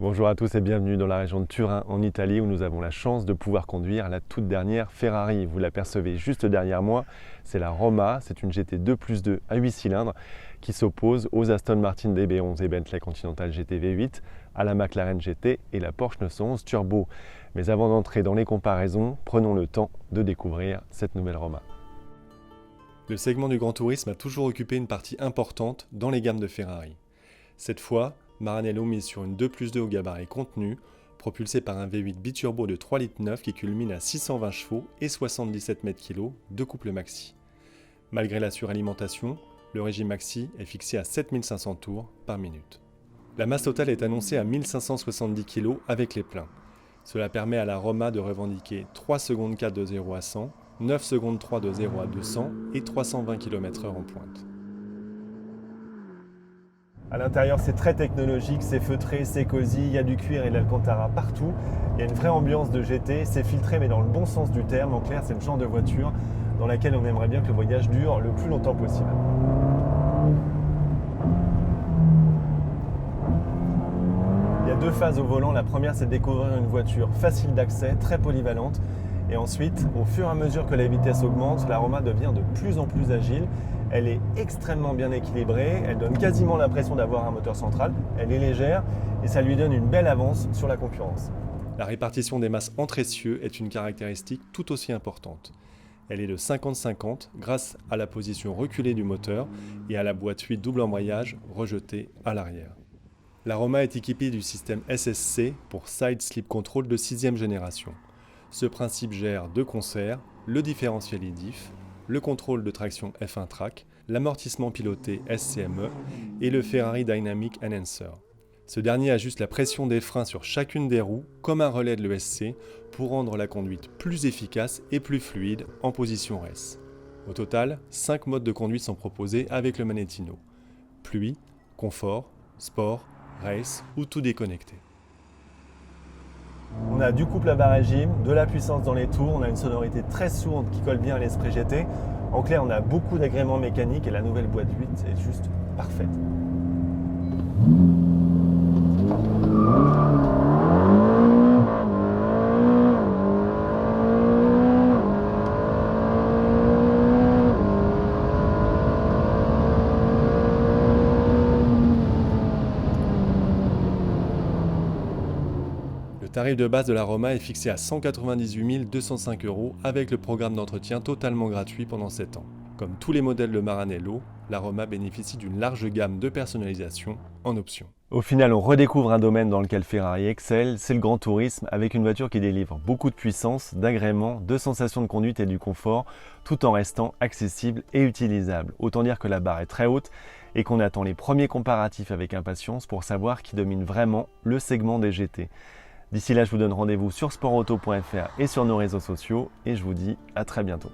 Bonjour à tous et bienvenue dans la région de Turin en Italie où nous avons la chance de pouvoir conduire la toute dernière Ferrari. Vous l'apercevez juste derrière moi, c'est la Roma, c'est une GT 2+2 à 8 cylindres qui s'oppose aux Aston Martin DB11 et Bentley Continental GT V8, à la McLaren GT et la Porsche 911 Turbo. Mais avant d'entrer dans les comparaisons, prenons le temps de découvrir cette nouvelle Roma. Le segment du grand tourisme a toujours occupé une partie importante dans les gammes de Ferrari. Cette fois, Maranello mise sur une 2+2 au gabarit contenu, propulsée par un V8 biturbo de 3,9 litres qui culmine à 620 chevaux et 77 mètres-kg de couple maxi. Malgré la suralimentation, le régime maxi est fixé à 7500 tours par minute. La masse totale est annoncée à 1570 kg avec les pleins. Cela permet à la Roma de revendiquer 3 secondes 4 de 0 à 100, 9 secondes 3 de 0 à 200 et 320 km/h en pointe. À l'intérieur, c'est très technologique, c'est feutré, c'est cosy, il y a du cuir et de l'alcantara partout. Il y a une vraie ambiance de GT, c'est filtré mais dans le bon sens du terme. En clair, c'est le genre de voiture dans laquelle on aimerait bien que le voyage dure le plus longtemps possible. Il y a deux phases au volant. La première, c'est de découvrir une voiture facile d'accès, très polyvalente. Et ensuite, au fur et à mesure que la vitesse augmente, la Roma devient de plus en plus agile. Elle est extrêmement bien équilibrée, elle donne quasiment l'impression d'avoir un moteur central, elle est légère et ça lui donne une belle avance sur la concurrence. La répartition des masses entre essieux est une caractéristique tout aussi importante. Elle est de 50-50 grâce à la position reculée du moteur et à la boîte 8 double embrayage rejetée à l'arrière. La Roma est équipée du système SSC pour Side Slip Control de 6e génération. Ce principe gère de concert le différentiel IDIF, le contrôle de traction F1 Track, l'amortissement piloté SCME et le Ferrari Dynamic Enhancer. Ce dernier ajuste la pression des freins sur chacune des roues comme un relais de l'ESC pour rendre la conduite plus efficace et plus fluide en position race. Au total, 5 modes de conduite sont proposés avec le Manettino: pluie, confort, sport, race ou tout déconnecté. On a du couple à bas régime, de la puissance dans les tours, on a une sonorité très sourde qui colle bien à l'esprit GT. En clair, on a beaucoup d'agréments mécaniques et la nouvelle boîte 8 est juste parfaite. Le tarif de base de la Roma est fixé à 198 205 € avec le programme d'entretien totalement gratuit pendant 7 ans. Comme tous les modèles de Maranello, la Roma bénéficie d'une large gamme de personnalisation en options. Au final, on redécouvre un domaine dans lequel Ferrari excelle, c'est le grand tourisme, avec une voiture qui délivre beaucoup de puissance, d'agréments, de sensations de conduite et du confort, tout en restant accessible et utilisable. Autant dire que la barre est très haute et qu'on attend les premiers comparatifs avec impatience pour savoir qui domine vraiment le segment des GT. D'ici là, je vous donne rendez-vous sur sportauto.fr et sur nos réseaux sociaux et je vous dis à très bientôt.